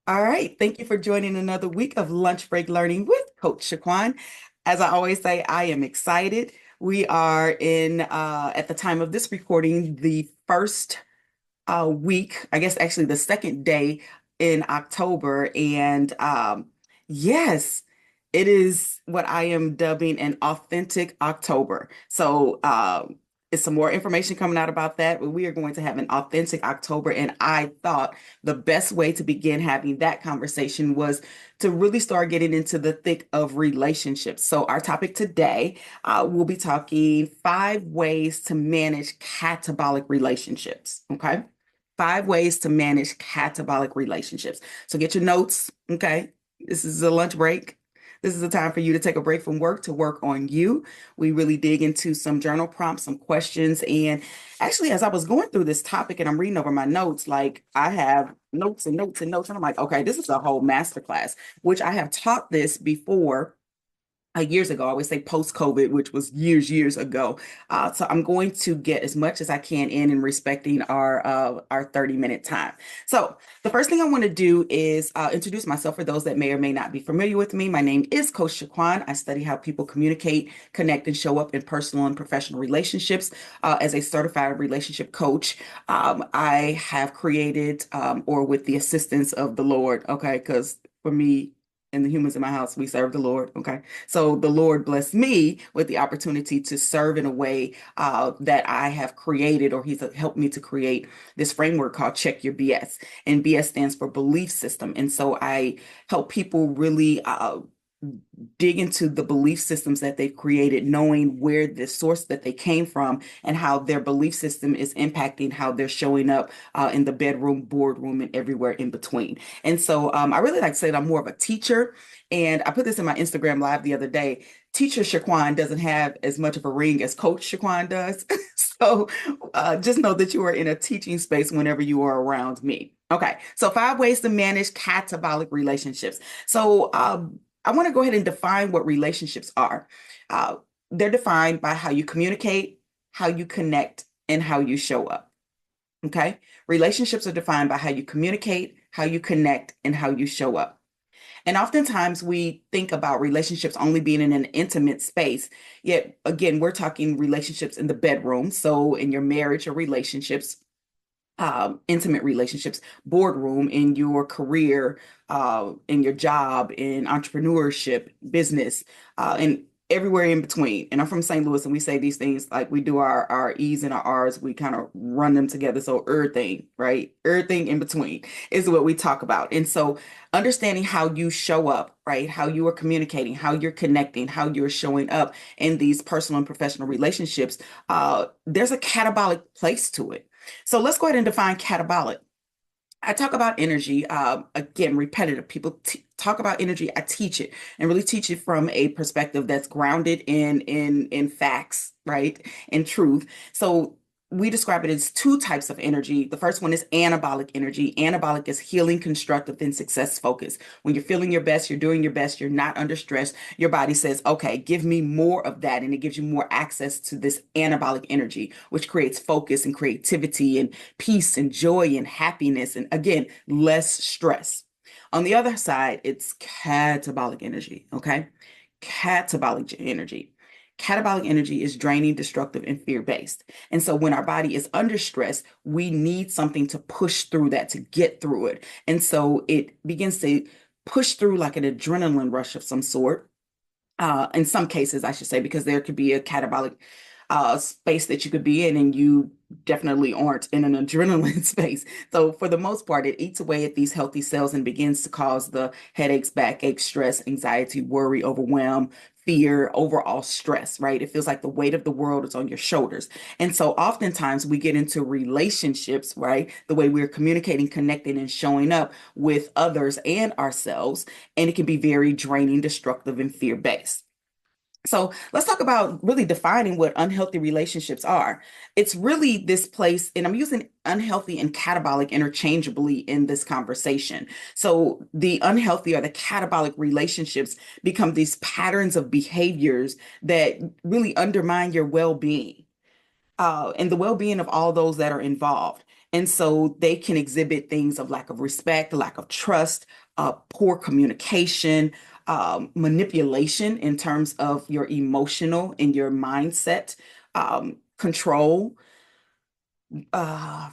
All right. Thank you for joining another week of Lunch Break Learning with Coach Shaquan. As I always say, I am excited. We are at the time of this recording, the first week, I guess actually the second day in October. And yes, it is what I am dubbing an authentic October. So it's some more information coming out about that, but we are going to have an authentic October. And I thought the best way to begin having that conversation was to really start getting into the thick of relationships. So our topic today, we'll be talking 5 ways to manage catabolic relationships. Okay. 5 ways to manage catabolic relationships. So get your notes. Okay. This is a lunch break. This is a time for you to take a break from work to work on you. We really dig into some journal prompts, some questions. And actually, as I was going through this topic and I'm reading over my notes, like I have notes and notes and notes. And I'm like, okay, this is a whole masterclass, which I have taught this before years ago. I would say post-COVID, which was years ago. So I'm going to get as much as I can in respecting our 30-minute time. So the first thing I want to do is introduce myself for those that may or may not be familiar with me. My name is Coach Shaquan. I study how people communicate, connect, and show up in personal and professional relationships. As a certified relationship coach, I have created, or with the assistance of the Lord, okay, because for me, and the humans in my house, we serve the Lord. Okay. So the Lord blessed me with the opportunity to serve in a way that I have created, or He's helped me to create this framework called Check Your BS. And BS stands for belief system. And so I help people really dig into the belief systems that they've created, knowing where the source that they came from and how their belief system is impacting how they're showing up in the bedroom, boardroom, and everywhere in between. And so I really like to say that I'm more of a teacher. And I put this in my Instagram live the other day. Teacher Shaquan doesn't have as much of a ring as Coach Shaquan does. So just know that you are in a teaching space whenever you are around me. Okay, so 5 ways to manage catabolic relationships. So I want to go ahead and define what relationships are. Uh, they're defined by how you communicate, how you connect, and how you show up. Okay. Relationships are defined by how you communicate, how you connect, and how you show up. And oftentimes we think about relationships only being in an intimate space. Yet again, we're talking relationships in the bedroom. So in your marriage or relationships, intimate relationships, boardroom, in your career, in your job, in entrepreneurship, business, and everywhere in between. And I'm from St. Louis, and we say these things like we do our E's and our R's, we kind of run them together. So everything, right? Everything in between is what we talk about. And so understanding how you show up, right? How you are communicating, how you're connecting, how you're showing up in these personal and professional relationships, there's a catabolic place to it. So let's go ahead and define catabolic. I talk about energy, again, repetitive. People talk about energy. I teach it and really teach it from a perspective that's grounded in facts, right? In truth. So we describe it as 2 types of energy. The first one is anabolic energy. Anabolic is healing, constructive, and success focused. When you're feeling your best, you're doing your best, you're not under stress, your body says, okay, give me more of that. And it gives you more access to this anabolic energy, which creates focus and creativity and peace and joy and happiness. And again, less stress. On the other side, it's catabolic energy. Okay. Catabolic energy. Catabolic energy is draining, destructive, and fear based. And so when our body is under stress, we need something to push through that, to get through it. And so it begins to push through like an adrenaline rush of some sort. In some cases, I should say, because there could be a catabolic space that you could be in, and you definitely aren't in an adrenaline space. So for the most part, it eats away at these healthy cells and begins to cause the headaches, backache, stress, anxiety, worry, overwhelm, fear, overall stress, right? It feels like the weight of the world is on your shoulders. And so oftentimes we get into relationships, right? The way we're communicating, connecting, and showing up with others and ourselves. And it can be very draining, destructive, and fear based. So let's talk about really defining what unhealthy relationships are. It's really this place, and I'm using unhealthy and catabolic interchangeably in this conversation. So the unhealthy or the catabolic relationships become these patterns of behaviors that really undermine your well-being and the well-being of all those that are involved. And so they can exhibit things of lack of respect, lack of trust, poor communication, manipulation in terms of your emotional and your mindset, control,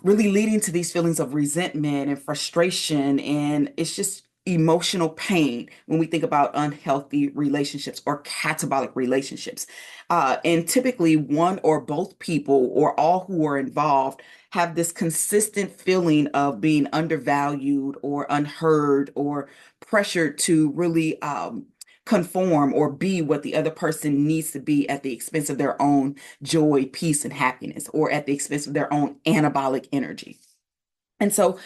really leading to these feelings of resentment and frustration. And it's just emotional pain when we think about unhealthy relationships or catabolic relationships. And typically, one or both people or all who are involved have this consistent feeling of being undervalued or unheard or pressured to really conform or be what the other person needs to be at the expense of their own joy, peace, and happiness, or at the expense of their own anabolic energy. And so,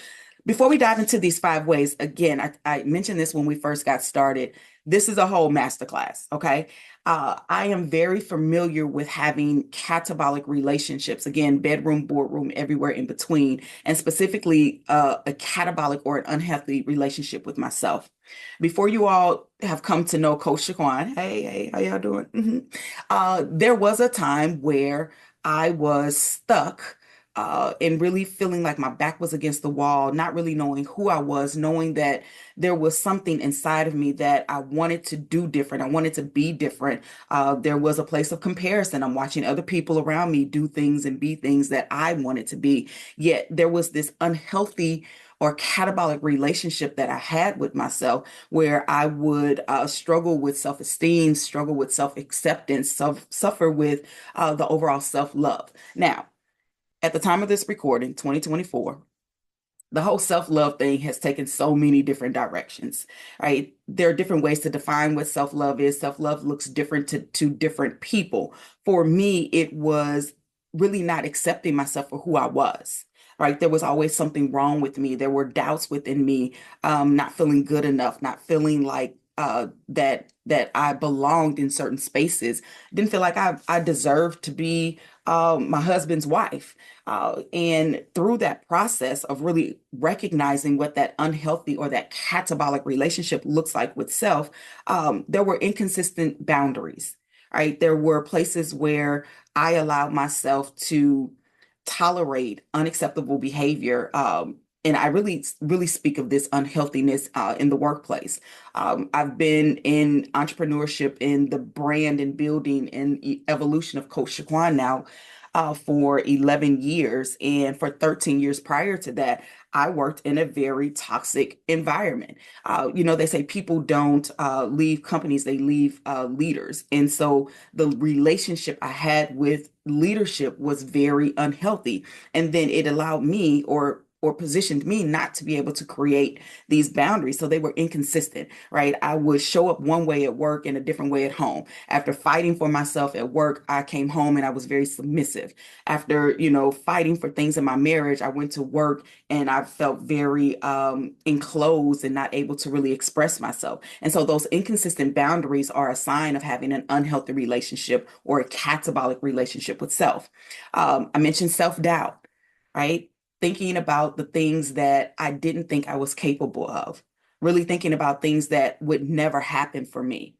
before we dive into these 5 ways, again, I mentioned this when we first got started. This is a whole masterclass, okay? I am very familiar with having catabolic relationships, again, bedroom, boardroom, everywhere in between, and specifically a catabolic or an unhealthy relationship with myself. Before you all have come to know Coach Shaquan, hey, how y'all doing? There was a time where I was stuck and really feeling like my back was against the wall, not really knowing who I was, knowing that there was something inside of me that I wanted to do different. I wanted to be different. There was a place of comparison. I'm watching other people around me do things and be things that I wanted to be. Yet there was this unhealthy or catabolic relationship that I had with myself, where I would struggle with self-esteem, struggle with self-acceptance, suffer with the overall self-love. Now, at the time of this recording, 2024, the whole self-love thing has taken so many different directions, right? There are different ways to define what self-love is. Self-love looks different to different people. For me, it was really not accepting myself for who I was, right? There was always something wrong with me. There were doubts within me, not feeling good enough, not feeling like that I belonged in certain spaces. Didn't feel like I deserved to be my husband's wife. And through that process of really recognizing what that unhealthy or that catabolic relationship looks like with self, there were inconsistent boundaries, right? There were places where I allowed myself to tolerate unacceptable behavior. And I really speak of this unhealthiness in the workplace. I've been in entrepreneurship, in the brand and building and evolution of Coach Shaquan now for 11 years. And for 13 years prior to that, I worked in a very toxic environment. They say people don't leave companies, they leave leaders. And so the relationship I had with leadership was very unhealthy. And then it allowed me or positioned me not to be able to create these boundaries. So they were inconsistent, right? I would show up one way at work and a different way at home. After fighting for myself at work, I came home and I was very submissive. After, fighting for things in my marriage, I went to work and I felt very enclosed and not able to really express myself. And so those inconsistent boundaries are a sign of having an unhealthy relationship or a catabolic relationship with self. I mentioned self-doubt, right? Thinking about the things that I didn't think I was capable of, really thinking about things that would never happen for me.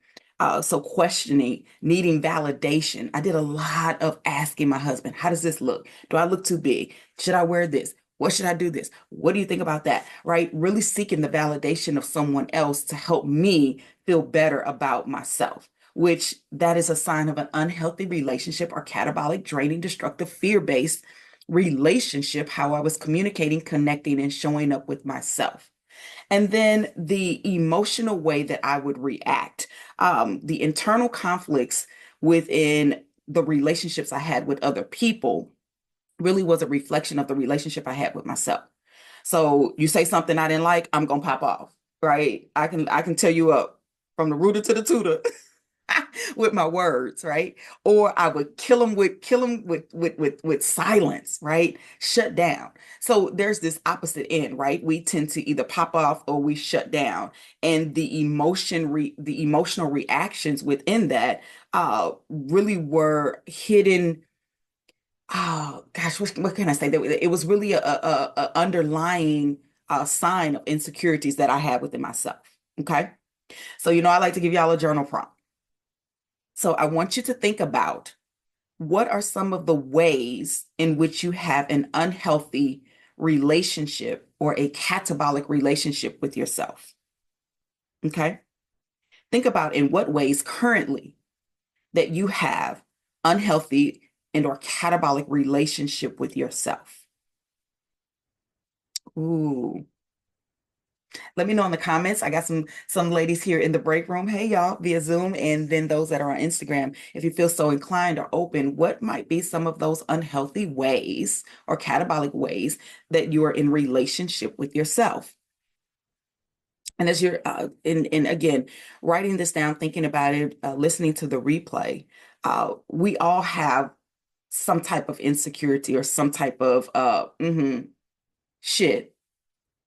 So questioning, needing validation. I did a lot of asking my husband, how does this look? Do I look too big? Should I wear this? What should I do this? What do you think about that? Right? Really seeking the validation of someone else to help me feel better about myself, which that is a sign of an unhealthy relationship or catabolic, draining, destructive, fear-based relationship, how I was communicating, connecting, and showing up with myself. And then the emotional way that I would react, the internal conflicts within the relationships I had with other people really was a reflection of the relationship I had with myself. So you say something I didn't like, I'm gonna pop off, right? I can tell you up from the rooter to the tutor with my words, right? Or I would kill them with silence, right? Shut down. So there's this opposite end, right? We tend to either pop off or we shut down, and the emotional reactions within that really were hidden. Oh gosh, what can I say? That it was really a underlying sign of insecurities that I had within myself. Okay, so I like to give y'all a journal prompt. So I want you to think about what are some of the ways in which you have an unhealthy relationship or a catabolic relationship with yourself. Okay. Think about in what ways currently that you have unhealthy and or catabolic relationship with yourself. Ooh. Let me know in the comments. I got some ladies here in the break room. Hey y'all, via Zoom, and then those that are on Instagram. If you feel so inclined or open, what might be some of those unhealthy ways or catabolic ways that you are in relationship with yourself? And as you're in again writing this down, thinking about it, listening to the replay, we all have some type of insecurity or some type of shit.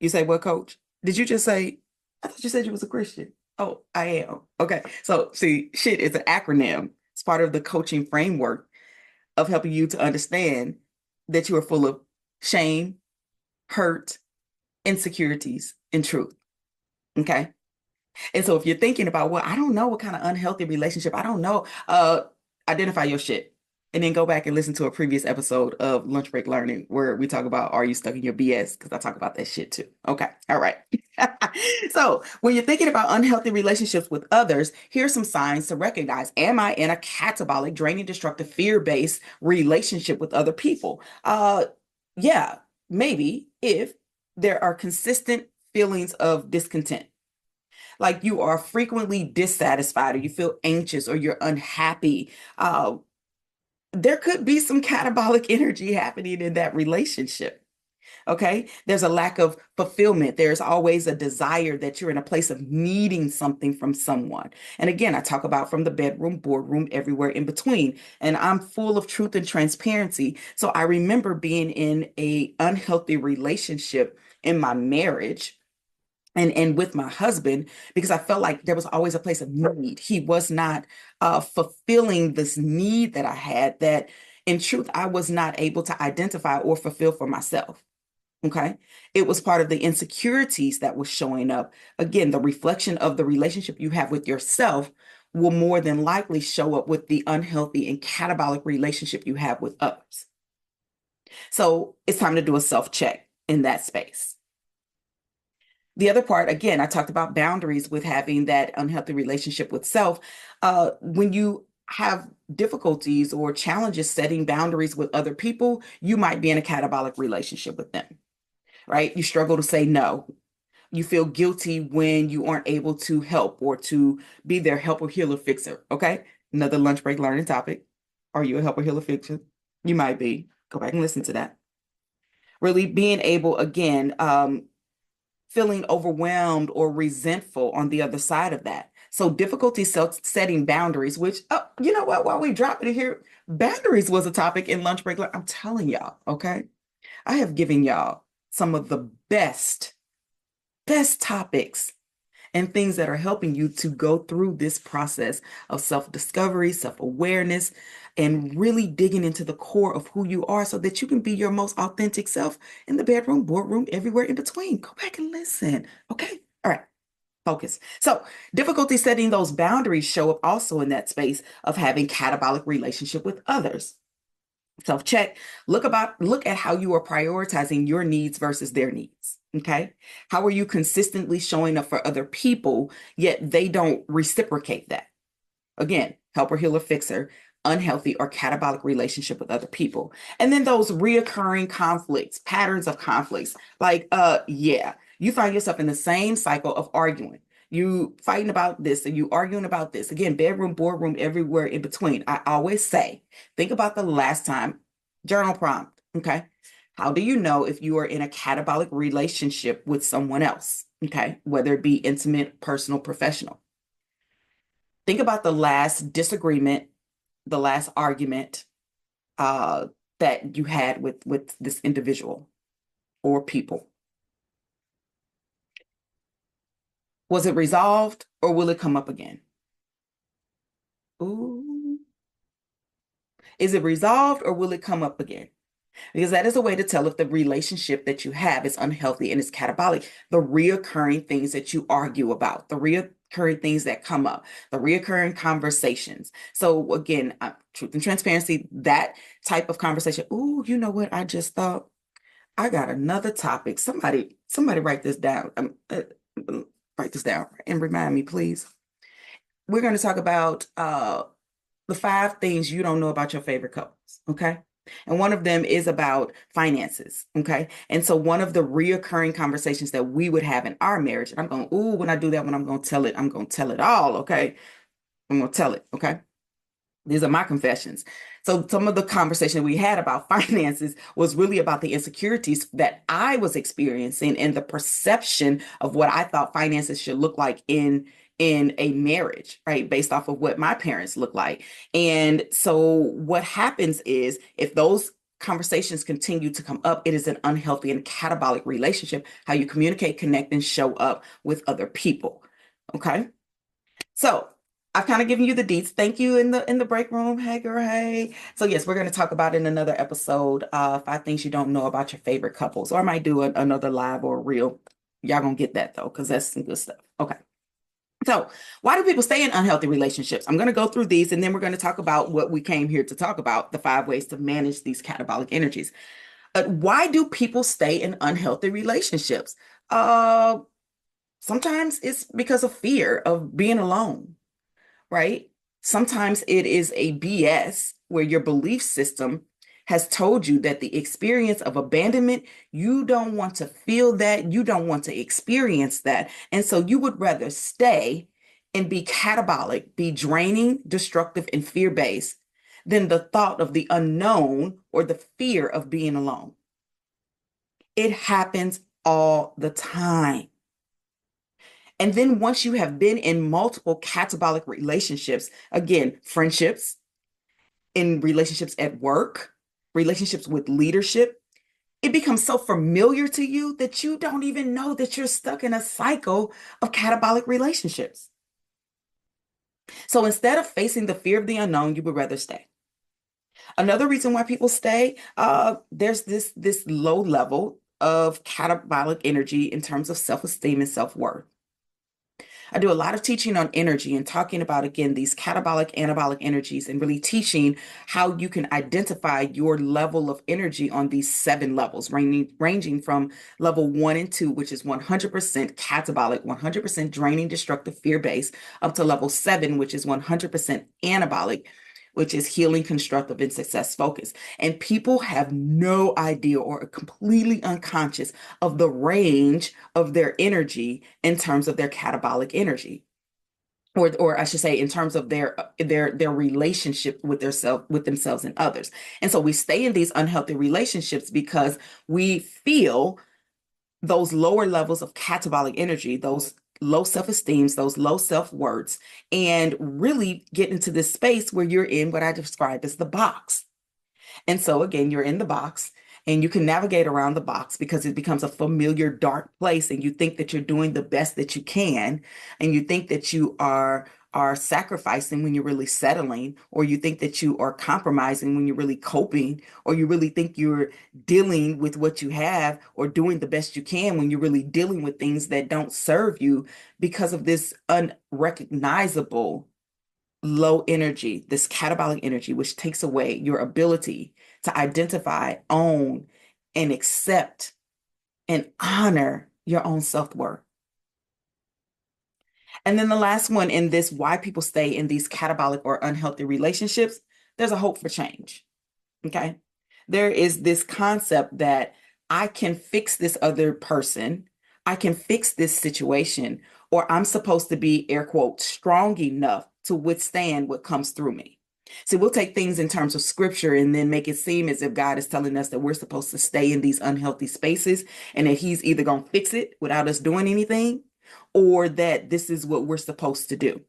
You say what, coach? Did you just say, I thought you said you was a Christian. Oh, I am. Okay. So see, shit is an acronym. It's part of the coaching framework of helping you to understand that you are full of shame, hurt, insecurities, and truth. Okay. And so if you're thinking about, well, I don't know what kind of unhealthy relationship, I don't know, identify your shit. And then go back and listen to a previous episode of Lunch Break Learning where we talk about, are you stuck in your BS? Because I talk about that shit too. Okay. All right. So when you're thinking about unhealthy relationships with others, here's some signs to recognize. Am I in a catabolic, draining, destructive, fear-based relationship with other people? Yeah, maybe if there are consistent feelings of discontent, like you are frequently dissatisfied or you feel anxious or you're unhappy, there could be some catabolic energy happening in that relationship. Okay. There's a lack of fulfillment. There's always a desire that you're in a place of needing something from someone. And again, I talk about from the bedroom, boardroom, everywhere in between. And I'm full of truth and transparency. So I remember being in a unhealthy relationship in my marriage and with my husband, because I felt like there was always a place of need. He was not fulfilling this need that I had, that in truth I was not able to identify or fulfill for myself. Okay. It was part of the insecurities that was showing up. Again, the reflection of the relationship you have with yourself will more than likely show up with the unhealthy and catabolic relationship you have with others. So it's time to do a self-check in that space. The other part, again, I talked about boundaries with having that unhealthy relationship with self. When you have difficulties or challenges setting boundaries with other people, you might be in a catabolic relationship with them, right? You struggle to say no. You feel guilty when you aren't able to help or to be their helper, healer, fixer. Okay. Another lunch break learning topic. Are you a helper, healer, fixer? You might be. Go back and listen to that. Really being able, again, feeling overwhelmed or resentful on the other side of that. So difficulty setting boundaries, which, you know what, while we drop it here, boundaries was a topic in lunch break. I'm telling y'all, okay? I have given y'all some of the best topics and things that are helping you to go through this process of self-discovery, self-awareness, and really digging into the core of who you are so that you can be your most authentic self in the bedroom, boardroom, everywhere in between. Go back and listen. Okay. All right. Focus. So difficulty setting those boundaries show up also in that space of having catabolic relationship with others. Self-check, look at how you are prioritizing your needs versus their needs. Okay. How are you consistently showing up for other people, yet they don't reciprocate that? Again, helper, healer, fixer, unhealthy or catabolic relationship with other people. And then those reoccurring conflicts, patterns of conflicts, like, yeah, you find yourself in the same cycle of arguing. You fighting about this and you arguing about this. Again, bedroom, boardroom, everywhere in between. I always say, think about the last time, journal prompt, okay? How do you know if you are in a catabolic relationship with someone else, okay? Whether it be intimate, personal, professional. Think about the last disagreement, the last argument that you had with this individual or people. Was it resolved or will it come up again? Ooh. Is it resolved or will it come up again? Because that is a way to tell if the relationship that you have is unhealthy and is catabolic. The reoccurring things that you argue about, the reoccurring things that come up, the reoccurring conversations. So again, truth and transparency, that type of conversation. Ooh, you know what? I just thought I got another topic. Somebody write this down. Write this down and remind me, please. We're going to talk about the 5 things you don't know about your favorite couples. Okay. And one of them is about finances. Okay. And so one of the reoccurring conversations that we would have in our marriage, and I'm going, ooh, when I do that, when I'm going to tell it, I'm going to tell it all. Okay. I'm going to tell it. Okay. These are my confessions. So some of the conversation we had about finances was really about the insecurities that I was experiencing and the perception of what I thought finances should look like in a marriage, right? Based off of what my parents look like. And so what happens is if those conversations continue to come up, it is an unhealthy and catabolic relationship, how you communicate, connect, and show up with other people. Okay. So I've kind of given you the deets. Thank you in the break room. Hey girl, hey. So yes, we're going to talk about in another episode 5 things you don't know about your favorite couples, or I might do another live or a reel. Y'all gonna get that though, because that's some good stuff. Okay. So why do people stay in unhealthy relationships? I'm going to go through these and then we're going to talk about what we came here to talk about, the 5 ways to manage these catabolic energies. Why do people stay in unhealthy relationships? Uh, Sometimes it's because of fear of being alone, right? Sometimes it is a BS where your belief system has told you that the experience of abandonment, you don't want to feel that, you don't want to experience that. And so you would rather stay and be catabolic, be draining, destructive, and fear-based than the thought of the unknown or the fear of being alone. It happens all the time. And then once you have been in multiple catabolic relationships, again, friendships, in relationships at work, relationships with leadership, it becomes so familiar to you that you don't even know that you're stuck in a cycle of catabolic relationships. So instead of facing the fear of the unknown, you would rather stay. Another reason why people stay, there's this low level of catabolic energy in terms of self-esteem and self-worth. I do a lot of teaching on energy and talking about, again, these catabolic, anabolic energies and really teaching how you can identify your level of energy on these 7 levels, ranging from level 1 and 2, which is 100% catabolic, 100% draining, destructive, fear-based, up to level 7, which is 100% anabolic, which is healing, constructive, and success focused. And people have no idea or are completely unconscious of the range of their energy in terms of their catabolic energy. Or I should say, in terms of their relationship with with themselves and others. And so we stay in these unhealthy relationships because we feel those lower levels of catabolic energy, those low self-esteems, those low self-worths, and really get into this space where you're in what I described as the box. And so again, you're in the box and you can navigate around the box because it becomes a familiar dark place and you think that you're doing the best that you can and you think that you are sacrificing when you're really settling, or you think that you are compromising when you're really coping, or you really think you're dealing with what you have or doing the best you can when you're really dealing with things that don't serve you because of this unrecognizable low energy, this catabolic energy, which takes away your ability to identify, own, and accept and honor your own self-worth. And then the last one in this, why people stay in these catabolic or unhealthy relationships, there's a hope for change. Okay. There is this concept that I can fix this other person, I can fix this situation, or I'm supposed to be, air quote, strong enough to withstand what comes through me. See, we'll take things in terms of scripture and then make it seem as if God is telling us that we're supposed to stay in these unhealthy spaces and that He's either going to fix it without us doing anything, or that this is what we're supposed to do.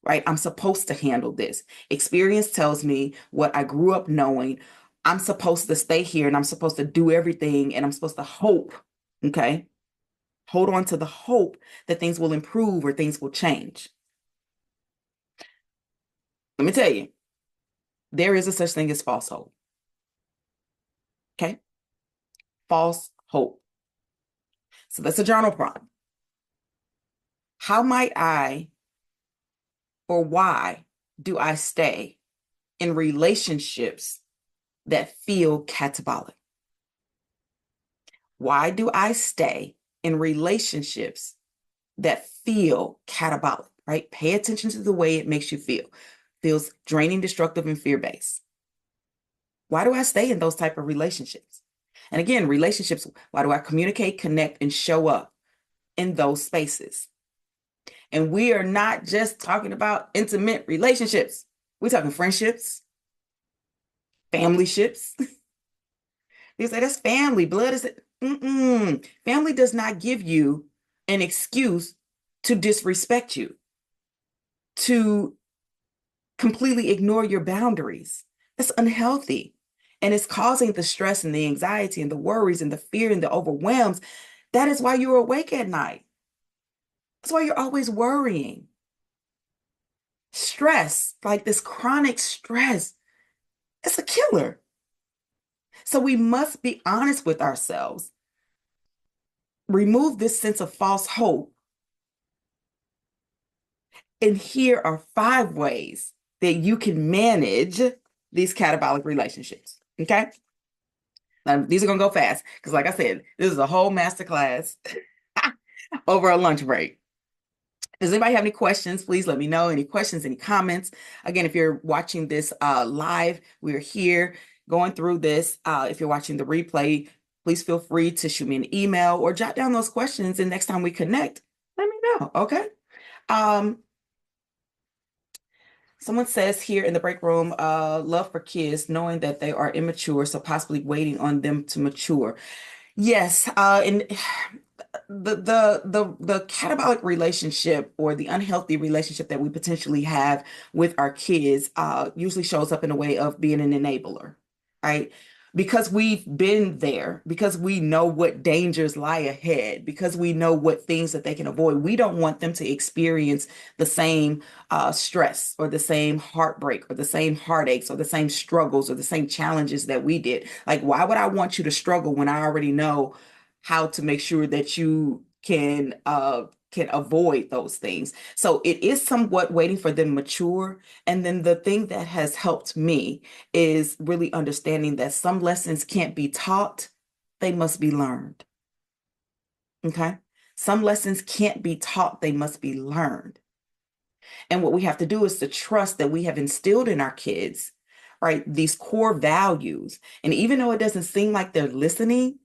Right? I'm supposed to handle this. Experience tells me what I grew up knowing. I'm supposed to stay here and I'm supposed to do everything and I'm supposed to hope, okay? Hold on to the hope that things will improve or things will change. Let me tell you, there is a such thing as false hope. Okay? False hope. So that's a journal prompt. How might I, or why do I stay in relationships that feel catabolic? Why do I stay in relationships that feel catabolic, right? Pay attention to the way it makes you feel. Feels draining, destructive, and fear-based. Why do I stay in those type of relationships? And again, relationships, why do I communicate, connect, and show up in those spaces? And we are not just talking about intimate relationships. We're talking friendships, family ships. They say that's family. Blood is family does not give you an excuse to disrespect you, to completely ignore your boundaries. It's unhealthy. And it's causing the stress and the anxiety and the worries and the fear and the overwhelms. That is why you're awake at night. That's why you're always worrying. Stress, like this chronic stress, it's a killer. So we must be honest with ourselves, remove this sense of false hope. And here are 5 ways that you can manage these catabolic relationships. Okay. Now, these are going to go fast because, like I said, this is a whole masterclass over a lunch break. Does anybody have any questions? Please let me know. Any questions, any comments? Again, if you're watching this live, we're here going through this. If you're watching the replay, please feel free to shoot me an email or jot down those questions. And next time we connect, let me know. Okay. Someone says here in the break room, love for kids, knowing that they are immature, so possibly waiting on them to mature. Yes, and the catabolic relationship or the unhealthy relationship that we potentially have with our kids usually shows up in a way of being an enabler, right? Because we've been there, because we know what dangers lie ahead, because we know what things that they can avoid, we don't want them to experience the same stress or the same heartbreak or the same heartaches or the same struggles or the same challenges that we did. Like, why would I want you to struggle when I already know how to make sure that you can avoid those things? So it is somewhat waiting for them mature. And then the thing that has helped me is really understanding that some lessons can't be taught, they must be learned. Okay? Some lessons can't be taught, they must be learned. And what we have to do is to trust that we have instilled in our kids, right, these core values. And even though it doesn't seem like they're listening,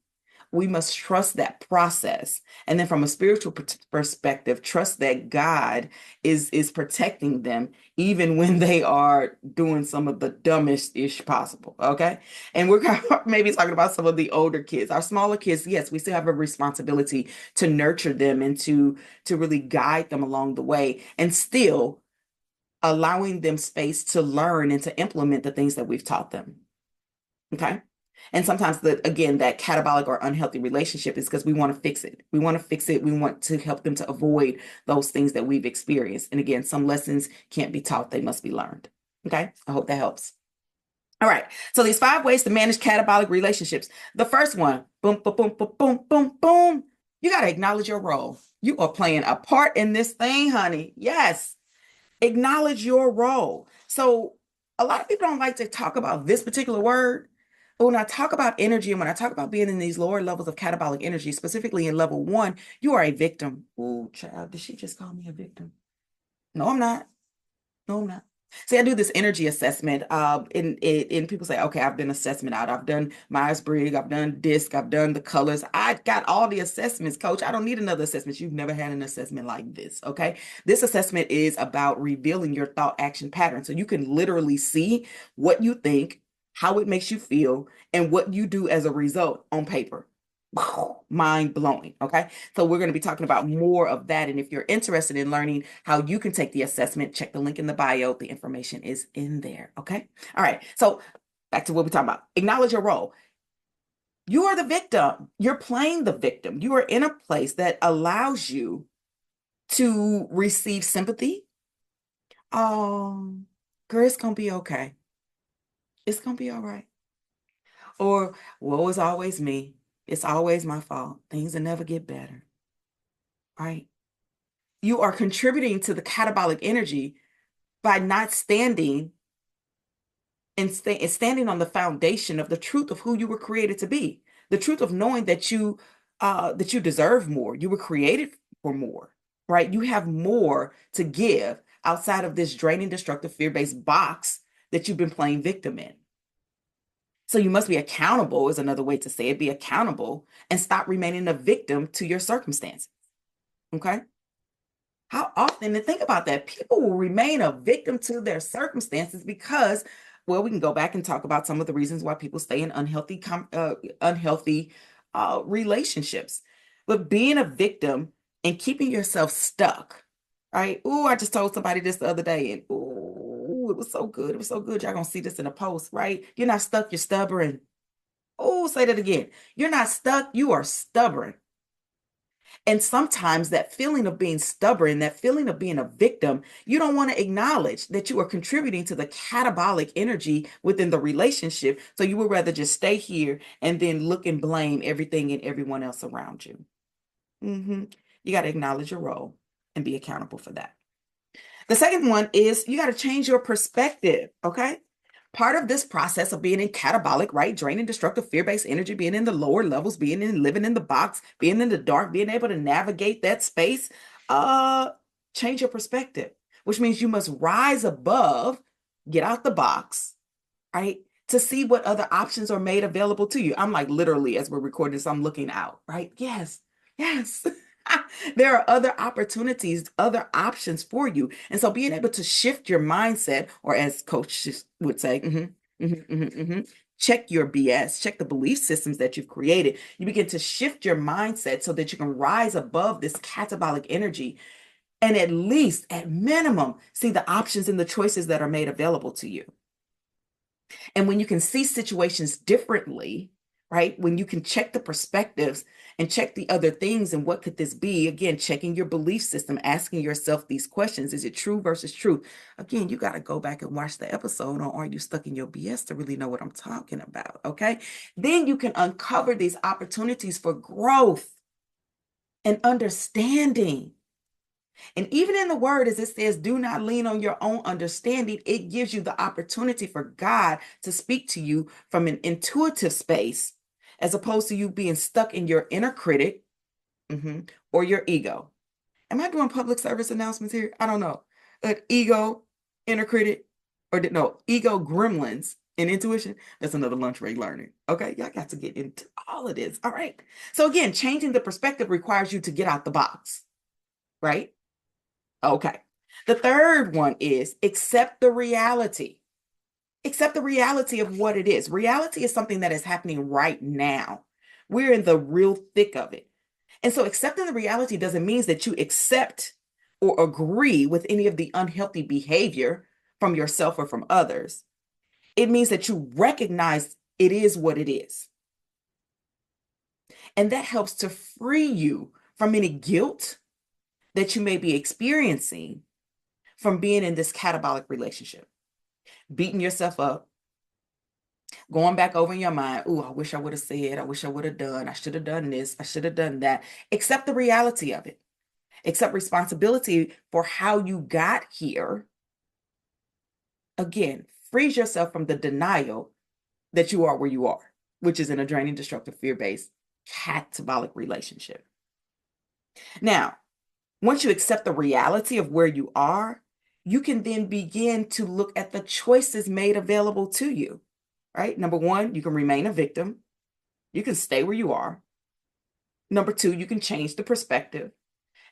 we must trust that process. And then from a spiritual perspective, trust that God is protecting them even when they are doing some of the dumbest ish possible. Okay. And we're maybe talking about some of the older kids. Our smaller kids, yes, we still have a responsibility to nurture them and to really guide them along the way, and still allowing them space to learn and to implement the things that we've taught them. Okay. And sometimes again, that catabolic or unhealthy relationship is because we want to fix it. We want to fix it. We want to help them to avoid those things that we've experienced. And again, some lessons can't be taught. They must be learned. Okay. I hope that helps. All right. So these 5 ways to manage catabolic relationships. The first one, boom, boom, boom, boom, boom, boom, boom. You got to acknowledge your role. You are playing a part in this thing, honey. Yes. Acknowledge your role. So a lot of people don't like to talk about this particular word. But when I talk about energy and when I talk about being in these lower levels of catabolic energy, specifically in level 1, you are a victim. Oh, child, did she just call me a victim? No, I'm not. No, I'm not. See, I do this energy assessment. And people say, okay, I've done assessment out. I've done Myers-Briggs, I've done DISC, I've done the colors. I got all the assessments, coach. I don't need another assessment. You've never had an assessment like this, okay? This assessment is about revealing your thought action pattern. So you can literally see what you think, how it makes you feel, and what you do as a result on paper. Mind blowing. Okay. So we're going to be talking about more of that. And if you're interested in learning how you can take the assessment, check the link in the bio. The information is in there. Okay. All right. So back to what we're talking about. Acknowledge your role. You are the victim. You're playing the victim. You are in a place that allows you to receive sympathy. Oh, girl, it's going to be okay. It's going to be all right. Or, woe is always me. It's always my fault. Things will never get better. Right? You are contributing to the catabolic energy by not standing and standing on the foundation of the truth of who you were created to be. The truth of knowing that you deserve more. You were created for more, right? You have more to give outside of this draining, destructive, fear-based box that you've been playing victim in. So you must be accountable is another way to say it. Be accountable and stop remaining a victim to your circumstances. Okay. How often, and think about that, people will remain a victim to their circumstances because, well, we can go back and talk about some of the reasons why people stay in unhealthy relationships. But being a victim and keeping yourself stuck, right? Oh, I just told somebody this the other day, and oh, it was so good. It was so good. Y'all gonna see this in a post, right? You're not stuck, you're stubborn. Oh, say that again. You're not stuck, you are stubborn. And sometimes that feeling of being stubborn, that feeling of being a victim, you don't want to acknowledge that you are contributing to the catabolic energy within the relationship. So you would rather just stay here and then look and blame everything and everyone else around you. You got to acknowledge your role and be accountable for that. The second one is you got to change your perspective. Okay. Part of this process of being in catabolic, right? Draining, destructive, fear-based energy, being in the lower levels, living in the box, being in the dark, being able to navigate that space, change your perspective, which means you must rise above, get out the box, right? To see what other options are made available to you. I'm like literally, as we're recording this, I'm looking out, right? Yes, yes. There are other opportunities, other options for you. And so being able to shift your mindset, or as coaches would say, check your BS, check the belief systems that you've created. You begin to shift your mindset so that you can rise above this catabolic energy and at least, at minimum, see the options and the choices that are made available to you. And when you can see situations differently, right? When you can check the perspectives and check the other things and what could this be? Again, checking your belief system, asking yourself these questions. Is it true versus truth? Again, you got to go back and watch the episode on Are You Stuck in Your BS to really know what I'm talking about, okay? Then you can uncover these opportunities for growth and understanding. And even in the word, as it says, do not lean on your own understanding, it gives you the opportunity for God to speak to you from an intuitive space, as opposed to you being stuck in your inner critic or your ego. Am I doing public service announcements here? I don't know. Ego, inner critic, or no, ego, gremlins, and intuition. That's another lunch break learning. Okay, y'all got to get into all of this. All right. So again, changing the perspective requires you to get out the box, right? Okay. The third one is accept the reality. Accept the reality of what it is. Reality is something that is happening right now. We're in the real thick of it. And so accepting the reality doesn't mean that you accept or agree with any of the unhealthy behavior from yourself or from others. It means that you recognize it is what it is. And that helps to free you from any guilt that you may be experiencing from being in this catabolic relationship, beating yourself up, going back over in your mind, oh, I wish I would have said, I wish I would have done, I should have done this, I should have done that. Accept the reality of it. Accept responsibility for how you got here. Again, frees yourself from the denial that you are where you are, which is in a draining, destructive, fear-based, catabolic relationship. Now, once you accept the reality of where you are, you can then begin to look at the choices made available to you, right? Number one, you can remain a victim. You can stay where you are. Number two, you can change the perspective.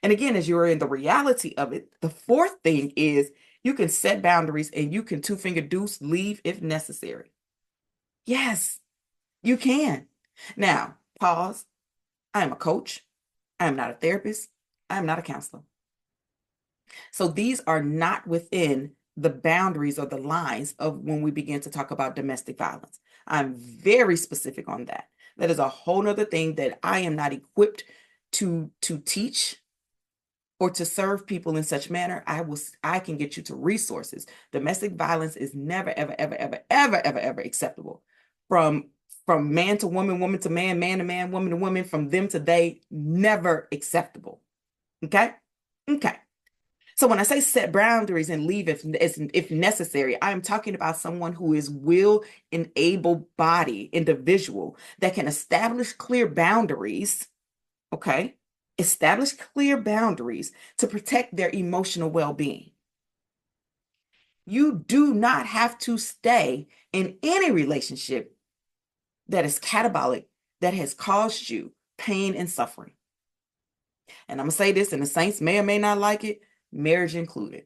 And again, as you're in the reality of it, the fourth thing is you can set boundaries and you can two-finger deuce leave if necessary. Yes, you can. Now, pause. I am a coach. I am not a therapist. I am not a counselor. So these are not within the boundaries or the lines of when we begin to talk about domestic violence. I'm very specific on that. That is a whole nother thing that I am not equipped to teach or to serve people in such manner. I can get you to resources. Domestic violence is never, ever, ever, ever, ever, ever, ever acceptable. From man to woman, woman to man, man to man, woman to woman, from them to they, never acceptable. Okay? Okay. So when I say set boundaries and leave if necessary, I am talking about someone who is will and able-bodied individual that can establish clear boundaries, okay? Establish clear boundaries to protect their emotional well-being. You do not have to stay in any relationship that is catabolic, that has caused you pain and suffering. And I'm going to say this, and the saints may or may not like it, marriage included.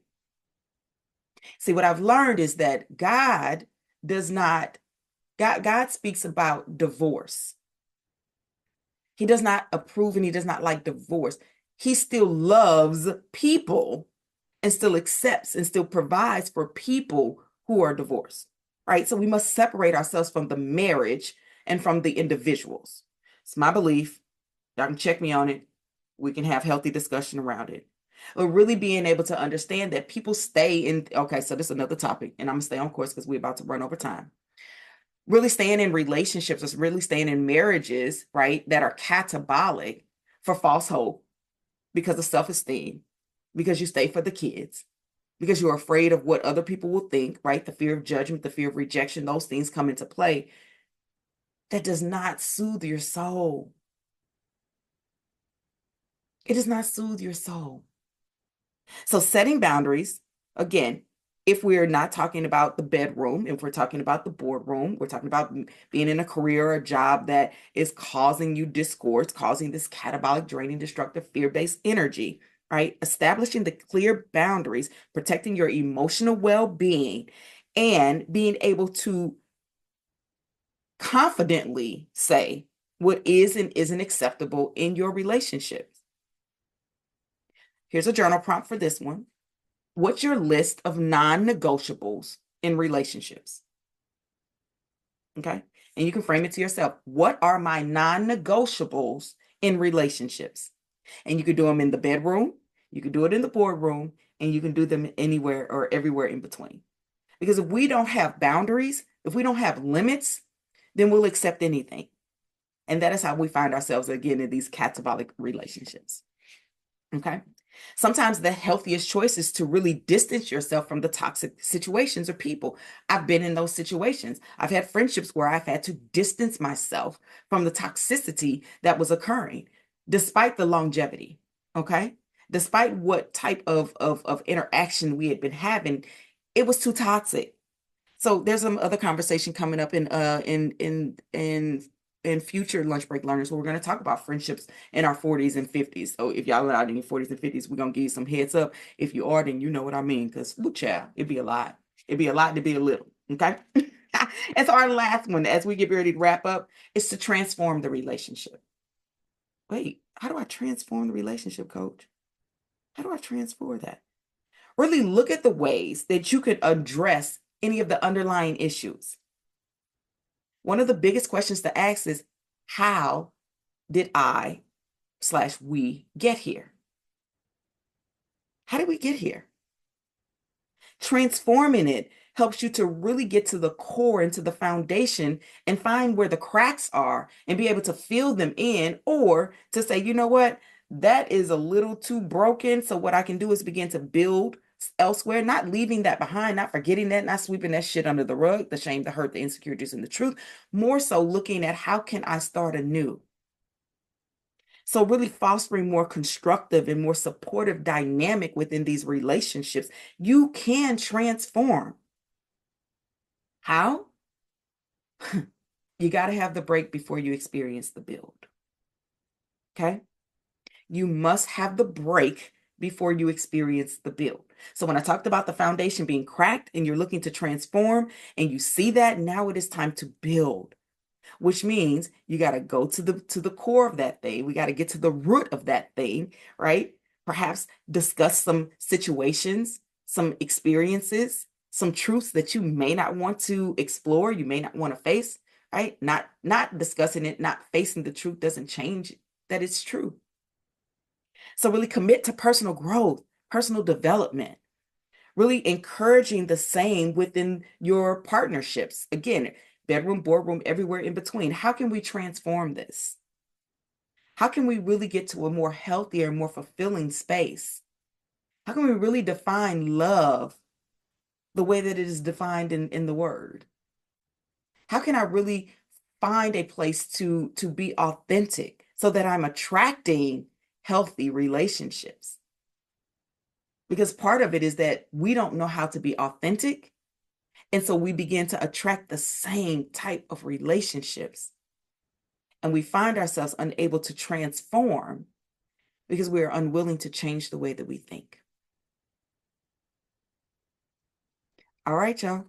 See, what I've learned is that God does not, God speaks about divorce. He does not approve and he does not like divorce. He still loves people and still accepts and still provides for people who are divorced, right? So we must separate ourselves from the marriage and from the individuals. It's my belief. Y'all can check me on it. We can have healthy discussion around it. But really being able to understand that people stay in, okay, so this is another topic, and I'm gonna stay on course because we're about to run over time. Really staying in relationships is really staying in marriages, right, that are catabolic for false hope because of self-esteem, because you stay for the kids, because you're afraid of what other people will think, right? The fear of judgment, the fear of rejection, those things come into play. That does not soothe your soul. It does not soothe your soul. So setting boundaries, again, if we're not talking about the bedroom, if we're talking about the boardroom, we're talking about being in a career or a job that is causing you discord, causing this catabolic, draining, destructive, fear-based energy, right? Establishing the clear boundaries, protecting your emotional well-being, and being able to confidently say what is and isn't acceptable in your relationships. Here's a journal prompt for this one. What's your list of non-negotiables in relationships? Okay. And you can frame it to yourself. What are my non-negotiables in relationships? And you could do them in the bedroom, you could do it in the boardroom, and you can do them anywhere or everywhere in between. Because if we don't have boundaries, if we don't have limits, then we'll accept anything. And that is how we find ourselves again in these catabolic relationships. Okay. Sometimes the healthiest choice is to really distance yourself from the toxic situations or people. I've been in those situations. I've had friendships where I've had to distance myself from the toxicity that was occurring, despite the longevity. Okay. Despite what type of interaction we had been having, it was too toxic. So there's some other conversation coming up in future lunch break learners where we're going to talk about friendships in our 40s and 50s. So if y'all are out in your 40s and 50s, we're going to give you some heads up. If you are, then you know what I mean, because woo child, it'd be a lot. It'd be a lot to be a little, okay? And so our last one, as we get ready to wrap up, is to transform the relationship. Wait, how do I transform the relationship, coach? How do I transform that? Really look at the ways that you could address any of the underlying issues. One of the biggest questions to ask is, how did I/we get here? How did we get here? Transforming it helps you to really get to the core and to the foundation and find where the cracks are and be able to fill them in, or to say, you know what, that is a little too broken. So what I can do is begin to build elsewhere, not leaving that behind, not forgetting that, not sweeping that shit under the rug, the shame, the hurt, the insecurities, and the truth. More so looking at how can I start anew? So really fostering more constructive and more supportive dynamic within these relationships. You can transform. How? You got to have the break before you experience the build. Okay? You must have the break before you experience the build. So when I talked about the foundation being cracked and you're looking to transform and you see that, now it is time to build, which means you got to go to the core of that thing. We got to get to the root of that thing, right? Perhaps discuss some situations, some experiences, some truths that you may not want to explore, you may not want to face, right? Not discussing it, not facing the truth doesn't change that it's true. So really commit to personal growth, personal development, really encouraging the same within your partnerships. Again, bedroom, boardroom, everywhere in between. How can we transform this? How can we really get to a more healthier, more fulfilling space? How can we really define love the way that it is defined in the word? How can I really find a place to be authentic so that I'm attracting healthy relationships? Because part of it is that we don't know how to be authentic. And so we begin to attract the same type of relationships. And we find ourselves unable to transform because we are unwilling to change the way that we think. All right, y'all.